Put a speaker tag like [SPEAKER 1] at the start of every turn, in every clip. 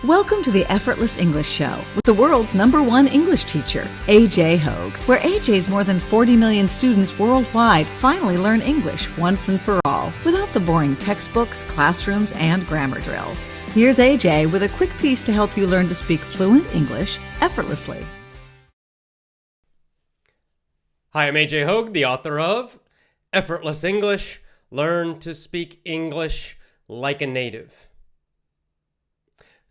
[SPEAKER 1] Welcome to the Effortless English Show with the world's #1 English teacher, AJ Hogue, where AJ's more than 40 million students worldwide finally learn English once and for all, without the boring textbooks, classrooms, and grammar drills. Here's AJ with a quick piece to help you learn to speak fluent English effortlessly.
[SPEAKER 2] Hi, I'm AJ Hogue, the author of Effortless English, Learn to Speak English Like a Native.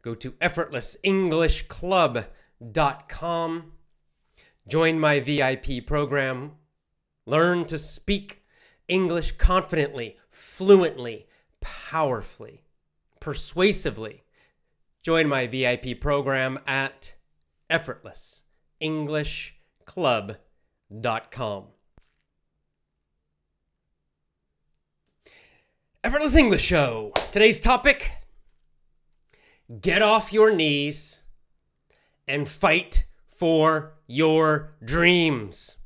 [SPEAKER 2] Go to effortlessenglishclub.com. Join my VIP program. Learn to speak English confidently, fluently, powerfully, persuasively. Join my VIP program at effortlessenglishclub.com. Effortless English Show. Today's topic: get off your knees and fight for your dreams.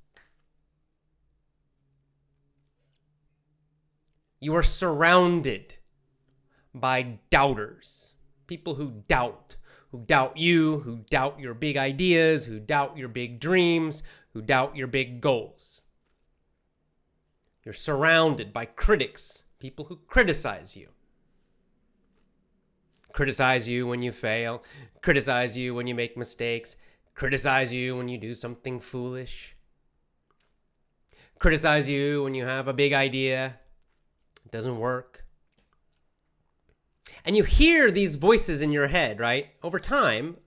[SPEAKER 2] You are surrounded by doubters, people who doubt you, who doubt your big ideas, who doubt your big dreams, who doubt your big goals. You're surrounded by critics, people who criticize you. Criticize you when you fail, criticize you when you make mistakes, criticize you when you do something foolish, criticize you when you have a big idea, it doesn't work. And you hear these voices in your head, right? Over time,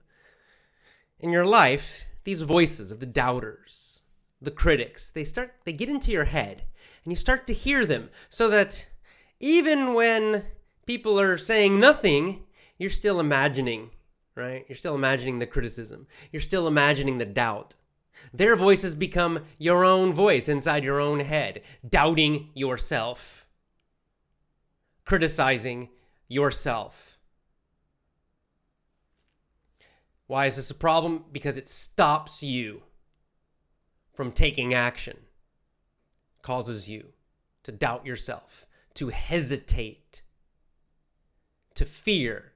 [SPEAKER 2] in your life, these voices of the doubters, the critics, they get into your head, and you start to hear them, so that even when people are saying nothing, you're still imagining, right? You're still imagining the criticism. You're still imagining the doubt. Their voices become your own voice inside your own head, doubting yourself, criticizing yourself. Why is this a problem? Because it stops you from taking action, causes you to doubt yourself, to hesitate, to fear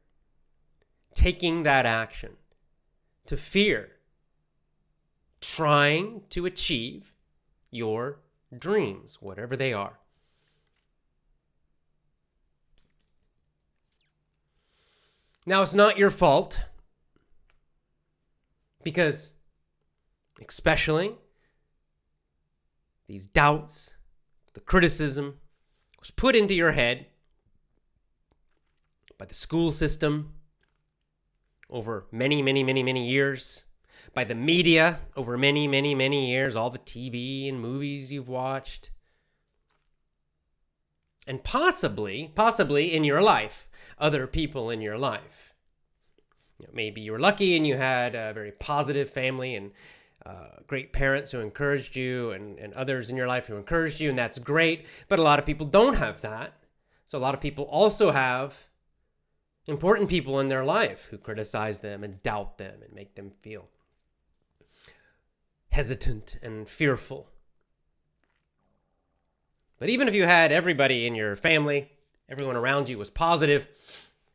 [SPEAKER 2] taking that action, to fear trying to achieve your dreams, whatever they are. Now, it's not your fault, because especially these doubts, the criticism was put into your head by the school system over many years, by the media over many years, all the TV and movies you've watched, and possibly in your life, other people in your life. Maybe you were lucky and you had a very positive family and great parents who encouraged you, and others in your life who encouraged you, and that's great. But a lot of people don't have that. So a lot of people also have important people in their life who criticize them and doubt them and make them feel hesitant and fearful. But even if you had everybody in your family, everyone around you was positive,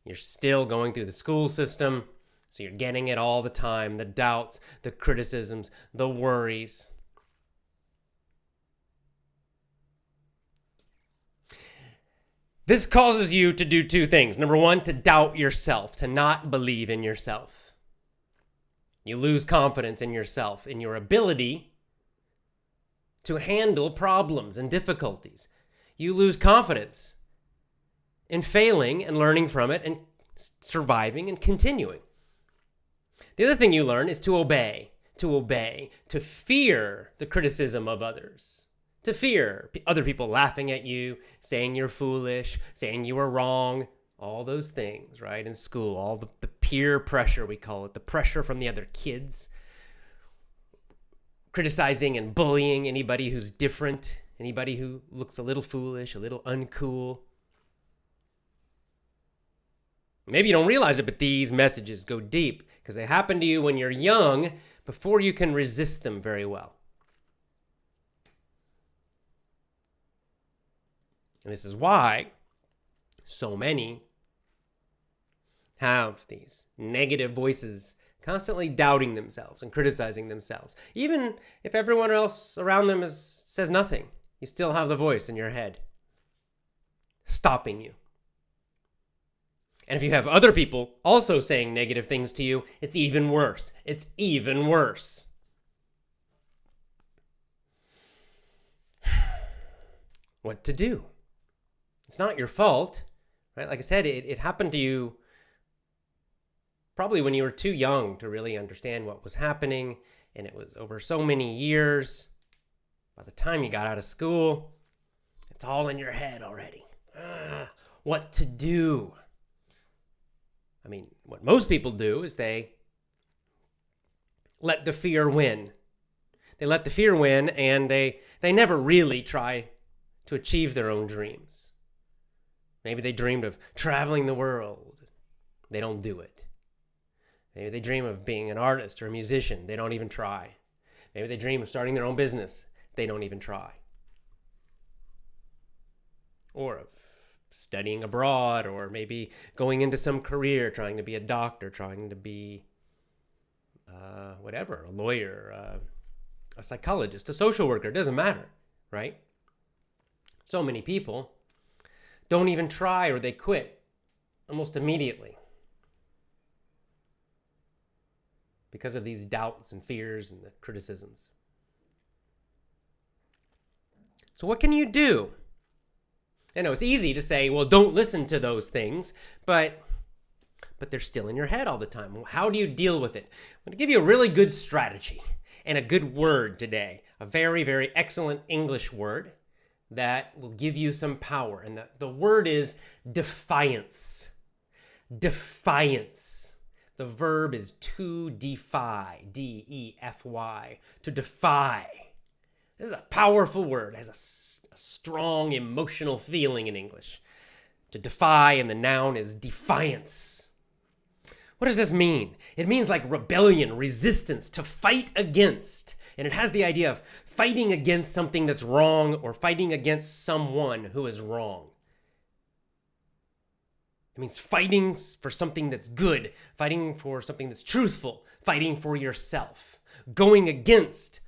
[SPEAKER 2] you're still going through the school system, so you're getting it all the time, the doubts, the criticisms, the worries. This causes you to do two things. Number one, to doubt yourself, to not believe in yourself. You lose confidence in yourself, in your ability to handle problems and difficulties. You lose confidence in failing and learning from it and surviving and continuing. The other thing you learn is to obey, to fear the criticism of others. To fear other people laughing at you, saying you're foolish, saying you were wrong, all those things, right? In school, all the peer pressure, we call it, the pressure from the other kids, criticizing and bullying anybody who's different, anybody who looks a little foolish, a little uncool. Maybe you don't realize it, but these messages go deep because they happen to you when you're young, before you can resist them very well. And this is why so many have these negative voices constantly doubting themselves and criticizing themselves. Even if everyone else around them says nothing, you still have the voice in your head stopping you. And if you have other people also saying negative things to you, it's even worse. It's even worse. What to do? It's not your fault, right? Like I said, it happened to you probably when you were too young to really understand what was happening, and it was over so many years. By the time you got out of school, it's all in your head already. What to do? I mean, what most people do is they let the fear win. They let the fear win, and they never really try to achieve their own dreams. Maybe they dreamed of traveling the world. They don't do it. Maybe they dream of being an artist or a musician. They don't even try. Maybe they dream of starting their own business. They don't even try. Or of studying abroad, or maybe going into some career, trying to be a doctor, trying to be whatever, a lawyer, a psychologist, a social worker. It doesn't matter, right? So many people don't even try, or they quit almost immediately because of these doubts and fears and the criticisms. So what can you do? I know it's easy to say, well, don't listen to those things, but they're still in your head all the time. How do you deal with it? I'm going to give you a really good strategy and a good word today, a very, very excellent English word that will give you some power. And the word is defiance. Defiance. The verb is to defy, D-E-F-Y, to defy. This is a powerful word. It has a strong emotional feeling in English. To defy, and the noun is defiance. What does this mean? It means like rebellion, resistance, to fight against. And it has the idea of fighting against something that's wrong, or fighting against someone who is wrong. It means fighting for something that's good, fighting for something that's truthful, fighting for yourself, going against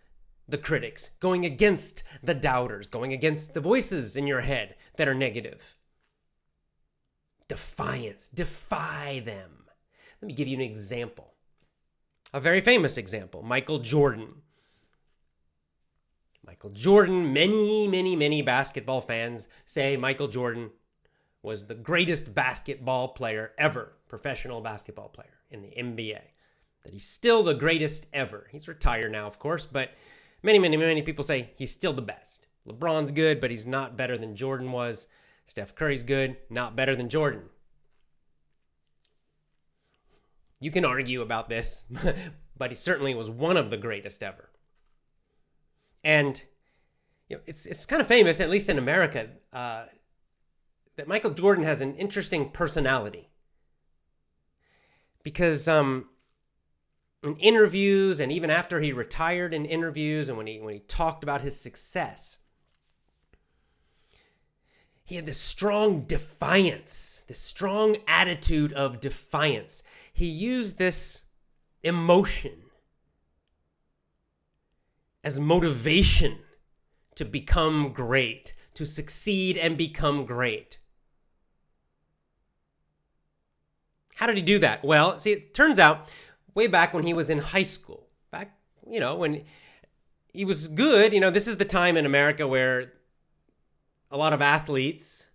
[SPEAKER 2] the critics, going against the doubters, going against the voices in your head that are negative. Defiance, defy them. Let me give you an example. A very famous example, Michael Jordan. Michael Jordan, many basketball fans say Michael Jordan was the greatest basketball player ever, professional basketball player in the NBA. That he's still the greatest ever. He's retired now, of course, but many people say he's still the best. LeBron's good, but he's not better than Jordan was. Steph Curry's good, not better than Jordan. You can argue about this, but he certainly was one of the greatest ever. And it's kind of famous, at least in America, that Michael Jordan has an interesting personality. Because in interviews, and even after he retired in interviews, and when he talked about his success, he had this strong defiance, this strong attitude of defiance. He used this emotion as motivation to become great, to succeed and become great. How did he do that? Well, see, it turns out way back when he was in high school, when he was good, this is the time in America where a lot of athletes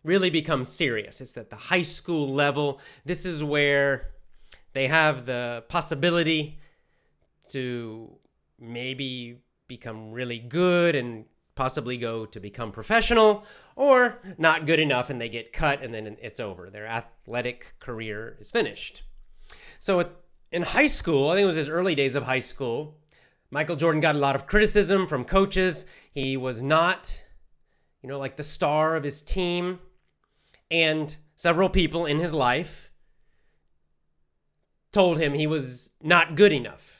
[SPEAKER 2] really become serious. It's at the high school level. This is where they have the possibility to maybe become really good and possibly go to become professional, or not good enough and they get cut and then it's over. Their athletic career is finished. So in high school, I think it was his early days of high school, Michael Jordan got a lot of criticism from coaches. He was not, like the star of his team. And several people in his life told him he was not good enough.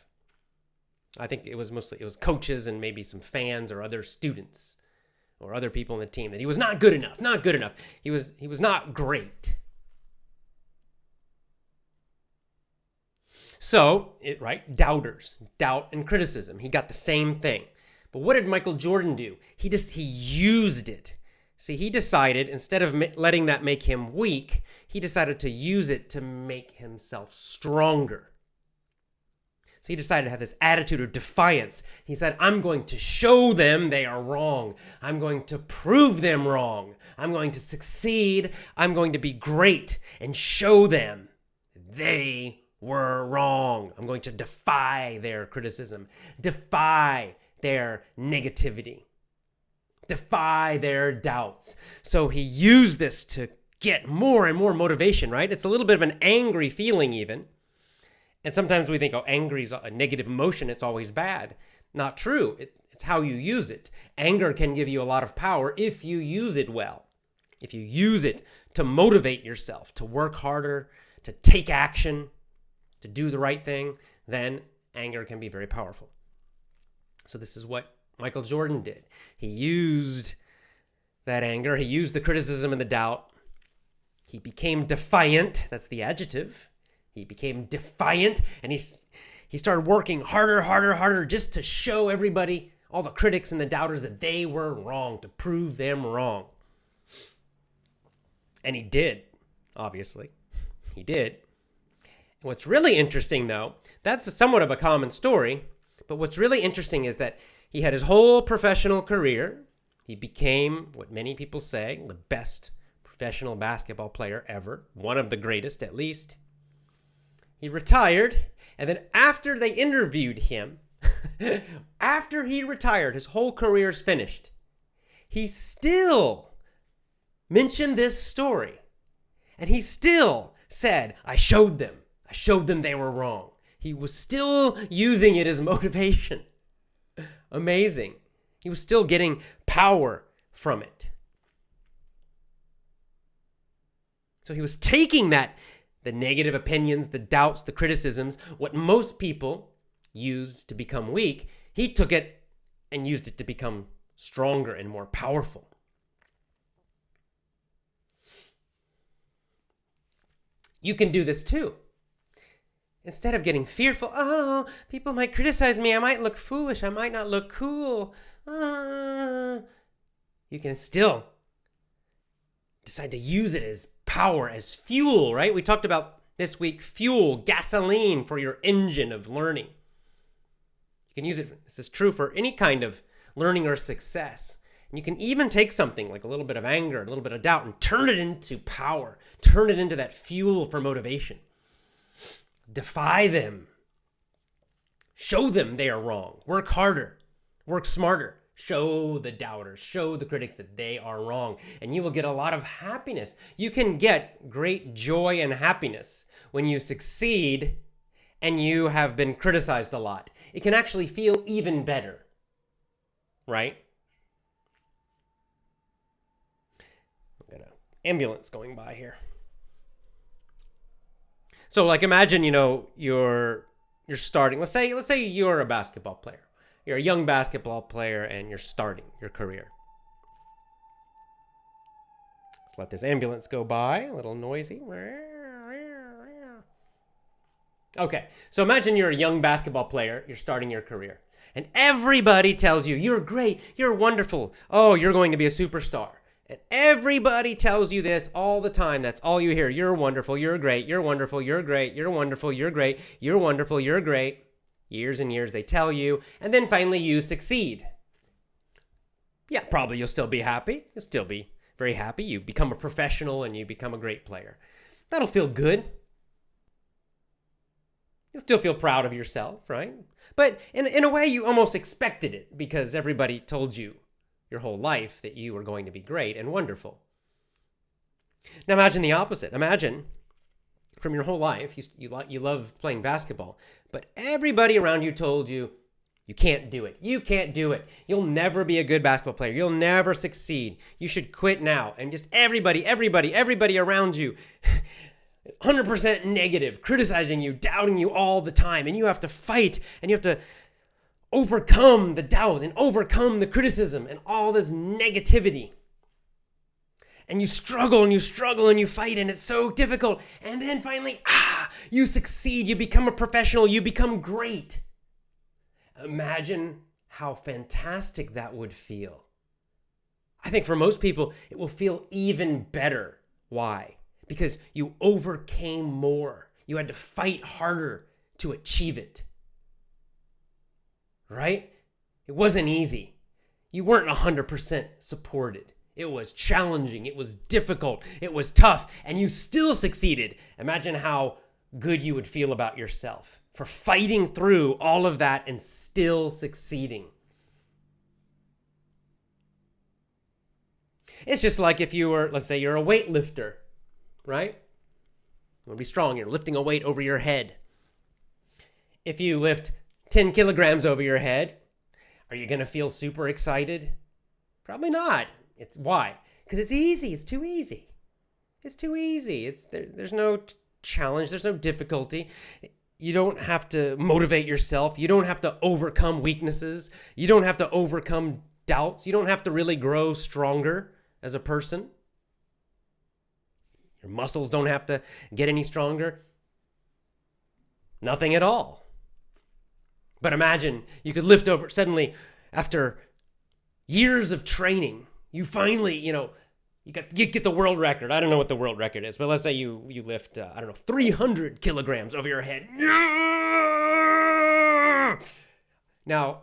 [SPEAKER 2] I think it was coaches and maybe some fans or other students or other people in the team, that he was not good enough. He was not great. So, right, doubters, doubt and criticism. He got the same thing. But what did Michael Jordan do? He used it. See, he decided, instead of letting that make him weak, he decided to use it to make himself stronger. So he decided to have this attitude of defiance. He said, I'm going to show them they are wrong. I'm going to prove them wrong. I'm going to succeed. I'm going to be great and show them they were wrong. I'm going to defy their criticism, defy their negativity, defy their doubts. So he used this to get more and more motivation, right? It's a little bit of an angry feeling even. And sometimes we think, oh, angry is a negative emotion. It's always bad. Not true. It's how you use it. Anger can give you a lot of power if you use it well. If you use it to motivate yourself, to work harder, to take action, to do the right thing, then anger can be very powerful. So this is what Michael Jordan did. He used that anger. He used the criticism and the doubt. He became defiant. That's the adjective. He became defiant, and he started working harder, just to show everybody, all the critics and the doubters, that they were wrong, to prove them wrong. And he did, obviously. He did. What's really interesting, though, that's somewhat of a common story, but what's really interesting is that he had his whole professional career. He became, what many people say, the best professional basketball player ever, one of the greatest at least. He retired, and then after they interviewed him, after he retired, his whole career's finished, he still mentioned this story. And he still said, I showed them they were wrong. He was still using it as motivation. Amazing. He was still getting power from it. So he was taking the negative opinions, the doubts, the criticisms, what most people use to become weak, he took it and used it to become stronger and more powerful. You can do this too. Instead of getting fearful, oh, people might criticize me, I might look foolish, I might not look cool. You can still decide to use it as power, as fuel, right? We talked about this week, fuel, gasoline for your engine of learning. You can use it, this is true for any kind of learning or success. And you can even take something like a little bit of anger, a little bit of doubt, and turn it into power, turn it into that fuel for motivation. Defy them. Show them they are wrong. Work harder, work smarter. Show the doubters, show the critics that they are wrong, and you will get a lot of happiness. You can get great joy and happiness when you succeed and you have been criticized a lot. It can actually feel even better, right? I've got an ambulance going by here. So, like, imagine, you're starting. Let's say you're a basketball player. You're a young basketball player and you're starting your career. Let's let this ambulance go by, a little noisy. Okay, so imagine you're a young basketball player, you're starting your career. And everybody tells you, you're great, you're wonderful, oh, you're going to be a superstar. And everybody tells you this all the time. That's all you hear. You're wonderful, you're great, you're wonderful, you're great, you're wonderful, you're great, you're wonderful, you're great. Years and years they tell you, and then finally you succeed. Yeah, probably you'll still be happy. You'll still be very happy. You become a professional and you become a great player. That'll feel good. You'll still feel proud of yourself, right? But in a way, you almost expected it because everybody told you your whole life that you were going to be great and wonderful. Now imagine the opposite. Imagine from your whole life, you love playing basketball, but everybody around you told you, you can't do it. You can't do it. You'll never be a good basketball player. You'll never succeed. You should quit now. And just everybody around you, 100% negative, criticizing you, doubting you all the time. And you have to fight and you have to overcome the doubt and overcome the criticism and all this negativity. And you struggle and you struggle and you fight and it's so difficult. And then finally, you succeed. You become a professional. You become great. Imagine how fantastic that would feel. I think for most people, it will feel even better. Why? Because you overcame more. You had to fight harder to achieve it. Right? It wasn't easy. You weren't 100% supported. It was challenging. It was difficult. It was tough. And you still succeeded. Imagine how good you would feel about yourself for fighting through all of that and still succeeding. It's just like if you were, let's say you're a weightlifter, right? You want to be strong. You're lifting a weight over your head. If you lift 10 kilograms over your head, are you going to feel super excited? Probably not. Why? Because it's easy. It's too easy. It's too easy. There's no challenge. There's no difficulty. You don't have to motivate yourself. You don't have to overcome weaknesses. You don't have to overcome doubts. You don't have to really grow stronger as a person. Your muscles don't have to get any stronger. Nothing at all. But imagine you could lift over suddenly after years of training. You finally, you get the world record. I don't know what the world record is, but let's say you lift, 300 kilograms over your head. Now,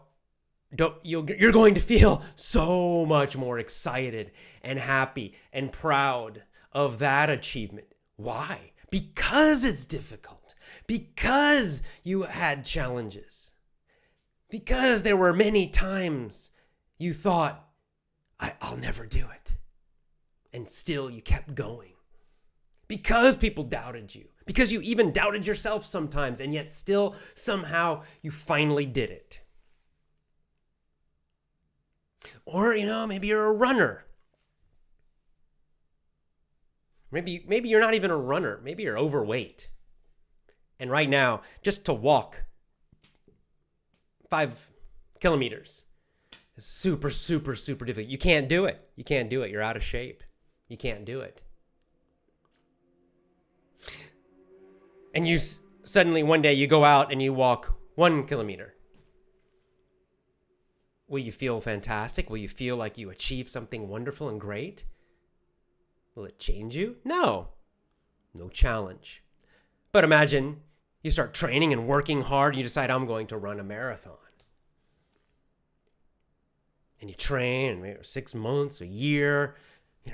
[SPEAKER 2] you're going to feel so much more excited and happy and proud of that achievement. Why? Because it's difficult. Because you had challenges. Because there were many times you thought, I'll never do it. And still you kept going. Because people doubted you. Because you even doubted yourself sometimes, and yet still somehow you finally did it. Or, maybe you're a runner. Maybe you're not even a runner. Maybe you're overweight. And right now, just to walk 5 kilometers is super, super, super difficult. You can't do it. You can't do it. You're out of shape. You can't do it. And you suddenly one day you go out and you walk 1 kilometer. Will you feel fantastic? Will you feel like you achieved something wonderful and great? Will it change you? No. No challenge. But imagine you start training and working hard. You decide, I'm going to run a marathon. And you train maybe 6 months, a year,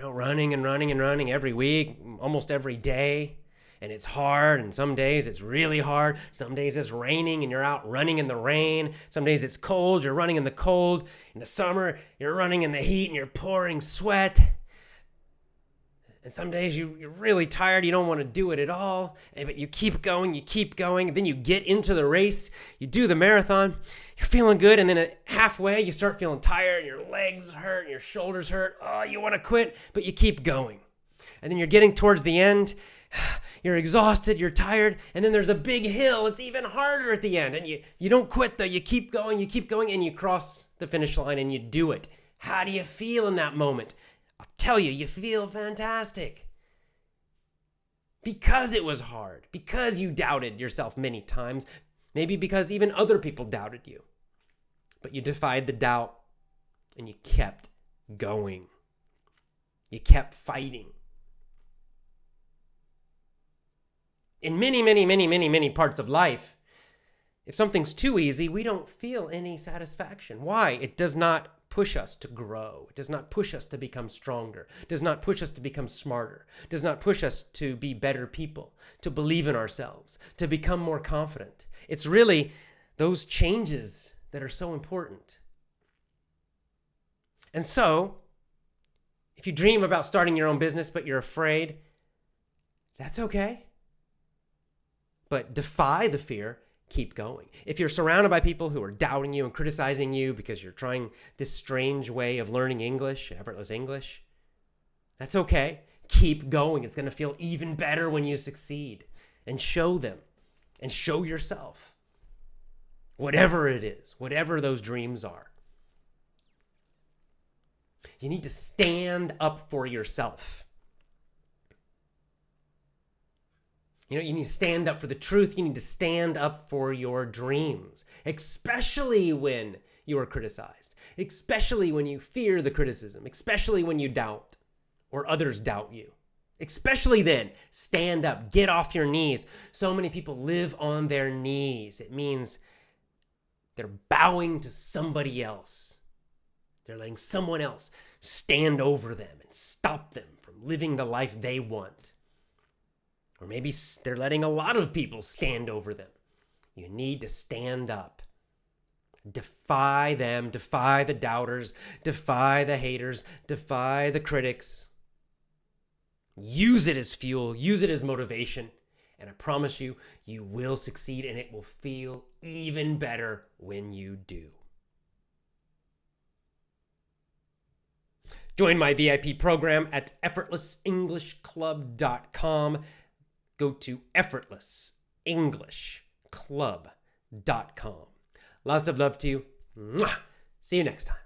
[SPEAKER 2] running and running and running every week, almost every day. And it's hard, and some days it's really hard. Some days it's raining and you're out running in the rain. Some days it's cold, you're running in the cold. In the summer, you're running in the heat and you're pouring sweat. And some days you're really tired, you don't want to do it at all. But you keep going, and then you get into the race, you do the marathon, you're feeling good, and then at halfway you start feeling tired, your legs hurt, and your shoulders hurt. Oh, you want to quit, but you keep going. And then you're getting towards the end, you're exhausted, you're tired, and then there's a big hill. It's even harder at the end. And you don't quit though, you keep going, and you cross the finish line and you do it. How do you feel in that moment? I'll tell you, you feel fantastic. Because it was hard, because you doubted yourself many times, maybe because even other people doubted you. But you defied the doubt and you kept going. You kept fighting. In many parts of life, if something's too easy, we don't feel any satisfaction. Why? It does not push us to grow. It does not push us to become stronger. It does not push us to become smarter. It does not push us to be better people, to believe in ourselves, to become more confident. It's really those changes that are so important. And so, if you dream about starting your own business but you're afraid, that's okay. But defy the fear. Keep going. If you're surrounded by people who are doubting you and criticizing you because you're trying this strange way of learning English, effortless English, that's okay. Keep going. It's going to feel even better when you succeed. And show them. And show yourself. Whatever it is. Whatever those dreams are. You need to stand up for yourself. You need to stand up for the truth. You need to stand up for your dreams, especially when you are criticized, especially when you fear the criticism, especially when you doubt or others doubt you. Especially then, stand up, get off your knees. So many people live on their knees. It means they're bowing to somebody else. They're letting someone else stand over them and stop them from living the life they want. Or maybe they're letting a lot of people stand over them. You need to stand up. Defy them, defy the doubters, defy the haters, defy the critics. Use it as fuel, use it as motivation, and I promise you, you will succeed, and it will feel even better when you do. Join my VIP program at effortlessenglishclub.com. Go to effortlessenglishclub.com. Lots of love to you. Mwah! See you next time.